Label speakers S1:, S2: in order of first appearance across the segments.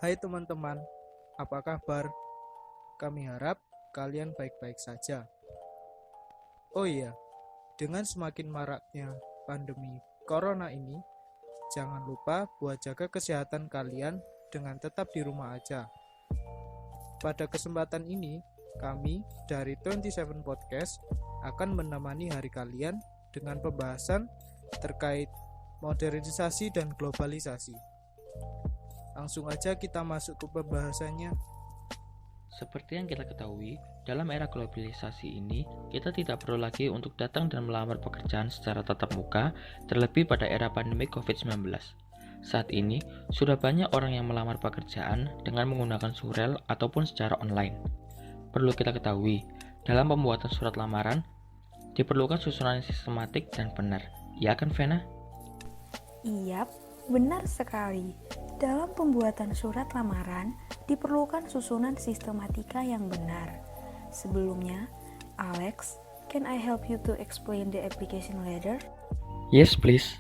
S1: Hai teman-teman, apa kabar? Kami harap kalian baik-baik saja. Oh iya, dengan semakin maraknya pandemi corona ini, jangan lupa buat jaga kesehatan kalian dengan tetap di rumah aja. Pada kesempatan ini, kami dari 27 Podcast akan menemani hari kalian dengan pembahasan terkait modernisasi dan globalisasi. Langsung aja kita masuk ke pembahasannya.
S2: Seperti yang kita ketahui, dalam era globalisasi ini, kita tidak perlu lagi untuk datang dan melamar pekerjaan secara tatap muka, terlebih pada era pandemi COVID-19. Saat ini, sudah banyak orang yang melamar pekerjaan dengan menggunakan surel ataupun secara online. Perlu kita ketahui, dalam pembuatan surat lamaran, diperlukan susunan yang sistematik dan benar. Ya kan, Vena?
S3: Iya, benar sekali. Dalam pembuatan surat lamaran, diperlukan susunan sistematika yang benar. Sebelumnya, Alex, can I help you to explain the application letter?
S2: Yes, please.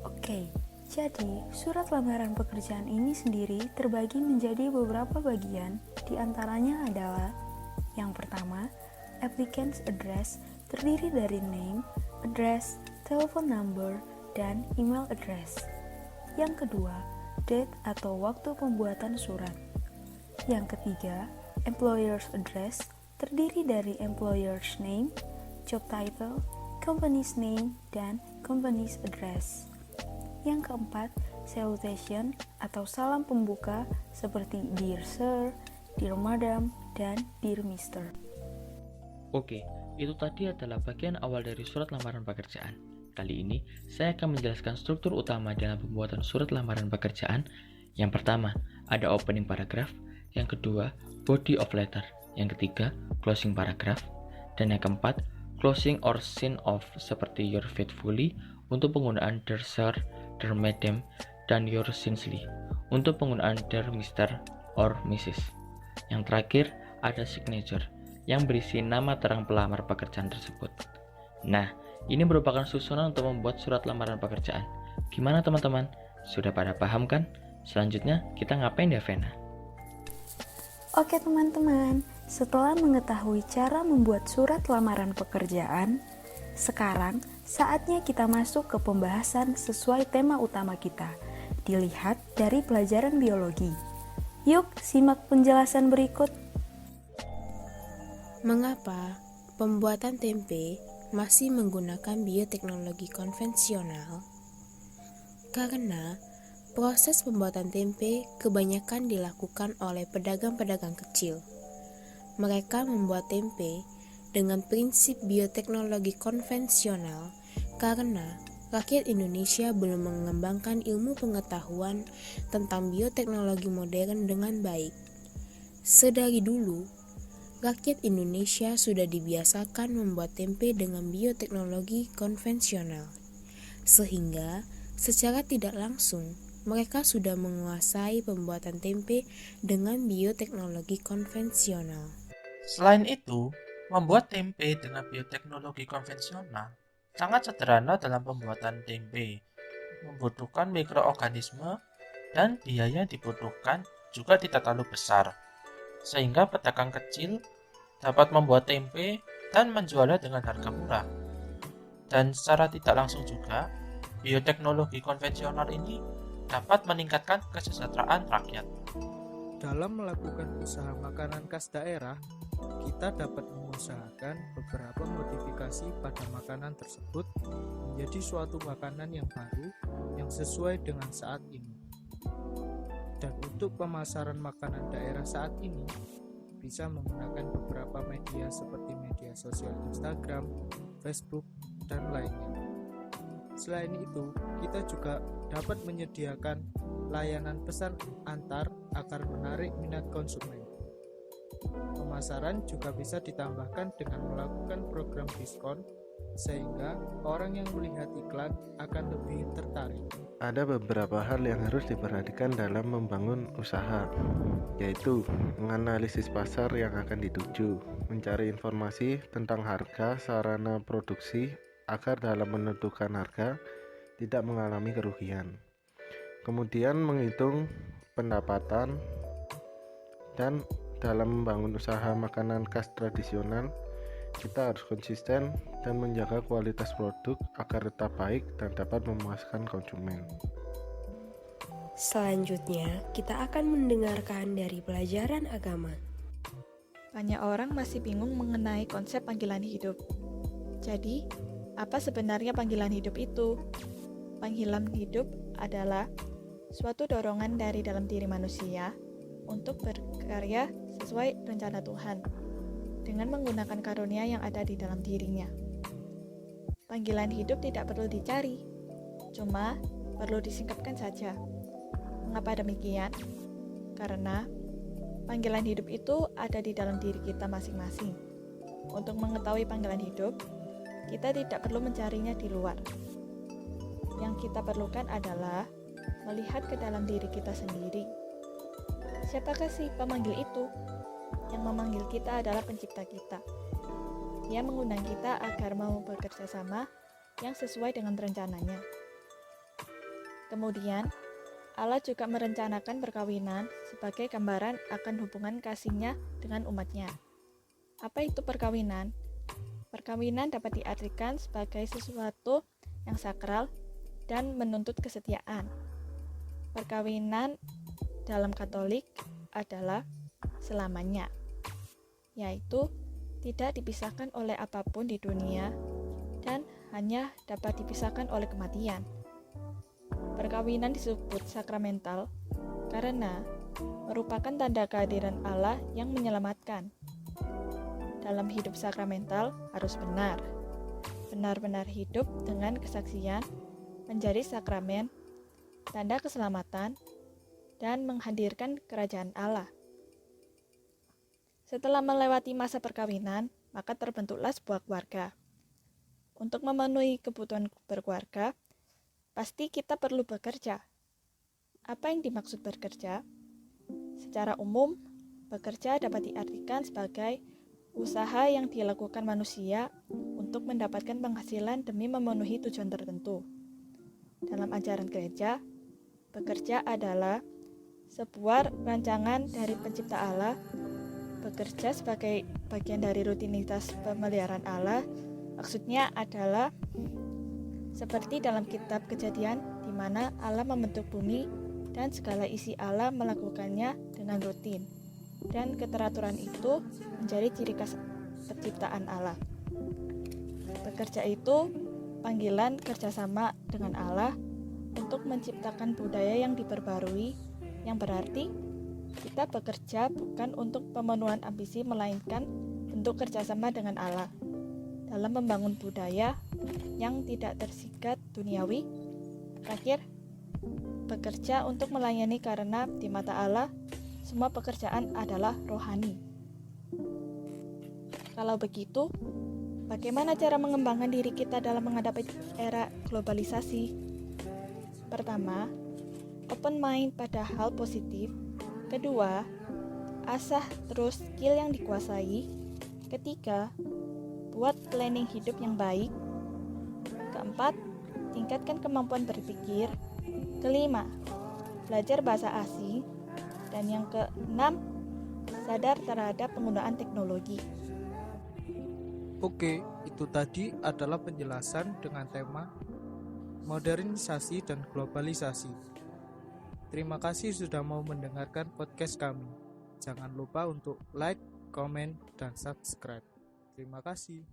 S3: Oke, jadi surat lamaran pekerjaan ini sendiri terbagi menjadi beberapa bagian. Di antaranya adalah yang pertama, applicant's address terdiri dari name, address, telephone number, dan email address. Yang kedua, date atau waktu pembuatan surat. Yang ketiga, employer's address terdiri dari employer's name, job title, company's name, dan company's address. Yang keempat, salutation atau salam pembuka seperti Dear Sir, Dear Madam, dan Dear Mister.
S2: Oke, itu tadi adalah bagian awal dari surat lamaran pekerjaan. Kali ini, saya akan menjelaskan struktur utama dalam pembuatan surat lamaran pekerjaan. Yang pertama, ada opening paragraph. Yang kedua, body of letter. Yang ketiga, closing paragraph. Dan yang keempat, closing or sign off seperti your faithfully untuk penggunaan dear sir, dear madam, dan your sincerely untuk penggunaan dear Mr. or Mrs. Yang terakhir, ada signature yang berisi nama terang pelamar pekerjaan tersebut. Nah, ini merupakan susunan untuk membuat surat lamaran pekerjaan. Gimana teman-teman? Sudah pada paham kan? Selanjutnya, kita ngapain ya, Vena?
S3: Oke teman-teman, setelah mengetahui cara membuat surat lamaran pekerjaan, sekarang saatnya kita masuk ke pembahasan sesuai tema utama kita, dilihat dari pelajaran biologi. Yuk, simak penjelasan berikut.
S4: Mengapa pembuatan tempe masih menggunakan bioteknologi konvensional? Karena proses pembuatan tempe kebanyakan dilakukan oleh pedagang-pedagang kecil. Mereka membuat tempe dengan prinsip bioteknologi konvensional karena rakyat Indonesia belum mengembangkan ilmu pengetahuan tentang bioteknologi modern dengan baik. Sedari dulu, rakyat Indonesia sudah dibiasakan membuat tempe dengan bioteknologi konvensional, sehingga secara tidak langsung mereka sudah menguasai pembuatan tempe dengan bioteknologi konvensional.
S5: Selain itu, membuat tempe dengan bioteknologi konvensional sangat sederhana dalam pembuatan tempe, membutuhkan mikroorganisme dan biaya yang dibutuhkan juga tidak terlalu besar, sehingga pedagang kecil dapat membuat tempe dan menjualnya dengan harga murah. Dan secara tidak langsung juga, bioteknologi konvensional ini dapat meningkatkan kesejahteraan rakyat.
S1: Dalam melakukan usaha makanan khas daerah, kita dapat mengusahakan beberapa modifikasi pada makanan tersebut menjadi suatu makanan yang baru yang sesuai dengan saat ini. Dan untuk pemasaran makanan daerah saat ini, bisa menggunakan beberapa media seperti media sosial Instagram, Facebook, dan lainnya. Selain itu, kita juga dapat menyediakan layanan pesan antar agar menarik minat konsumen. Pemasaran juga bisa ditambahkan dengan melakukan program diskon sehingga orang yang melihat iklan akan lebih tertarik.
S6: Ada beberapa hal yang harus diperhatikan dalam membangun usaha, yaitu menganalisis pasar yang akan dituju, mencari informasi tentang harga sarana produksi agar dalam menentukan harga tidak mengalami kerugian. Kemudian menghitung pendapatan, dan dalam membangun usaha makanan khas tradisional, kita harus konsisten dan menjaga kualitas produk agar tetap baik dan dapat memuaskan konsumen.
S4: Selanjutnya, kita akan mendengarkan dari pelajaran agama.
S7: Banyak orang masih bingung mengenai konsep panggilan hidup. Jadi, apa sebenarnya panggilan hidup itu? Panggilan hidup adalah suatu dorongan dari dalam diri manusia untuk berkarya sesuai rencana Tuhan dengan menggunakan karunia yang ada di dalam dirinya. Panggilan hidup tidak perlu dicari, cuma perlu disingkapkan saja. Mengapa demikian? Karena panggilan hidup itu ada di dalam diri kita masing-masing. Untuk mengetahui panggilan hidup, kita tidak perlu mencarinya di luar. Yang kita perlukan adalah melihat ke dalam diri kita sendiri. Siapakah si pemanggil itu? Yang memanggil kita adalah pencipta kita. Dia mengundang kita agar mau bekerja sama yang sesuai dengan rencananya. Kemudian, Allah juga merencanakan perkawinan sebagai gambaran akan hubungan kasih-Nya dengan umat-Nya. Apa itu perkawinan? Perkawinan dapat diartikan sebagai sesuatu yang sakral dan menuntut kesetiaan. Perkawinan dalam Katolik adalah selamanya, yaitu tidak dipisahkan oleh apapun di dunia dan hanya dapat dipisahkan oleh kematian. Perkawinan disebut sakramental karena merupakan tanda kehadiran Allah yang menyelamatkan. Dalam hidup sakramental harus benar-benar hidup dengan kesaksian menjadi sakramen, tanda keselamatan, dan menghadirkan kerajaan Allah. Setelah melewati masa perkawinan, maka terbentuklah sebuah keluarga. Untuk memenuhi kebutuhan berkeluarga, pasti kita perlu bekerja. Apa yang dimaksud bekerja? Secara umum, bekerja dapat diartikan sebagai usaha yang dilakukan manusia untuk mendapatkan penghasilan demi memenuhi tujuan tertentu. Dalam ajaran gereja, bekerja adalah sebuah rancangan dari pencipta Allah. Bekerja sebagai bagian dari rutinitas pemeliharaan Allah, maksudnya adalah seperti dalam kitab Kejadian, di mana Allah membentuk bumi dan segala isi Allah melakukannya dengan rutin. Dan keteraturan itu menjadi ciri khas penciptaan Allah. Bekerja itu panggilan kerjasama dengan Allah untuk menciptakan budaya yang diperbarui, yang berarti kita bekerja bukan untuk pemenuhan ambisi, melainkan bentuk kerjasama dengan Allah dalam membangun budaya yang tidak tersikat duniawi. Terakhir, bekerja untuk melayani karena di mata Allah semua pekerjaan adalah rohani. Kalau begitu, bagaimana cara mengembangkan diri kita dalam menghadapi era globalisasi? Pertama, open mind pada hal positif. Kedua, asah terus skill yang dikuasai. Ketiga, buat planning hidup yang baik. Keempat, tingkatkan kemampuan berpikir. Kelima, belajar bahasa asing. Dan yang keenam, sadar terhadap penggunaan teknologi.
S1: Oke, itu tadi adalah penjelasan dengan tema modernisasi dan globalisasi. Terima kasih sudah mau mendengarkan podcast kami. Jangan lupa untuk like, komen, dan subscribe. Terima kasih.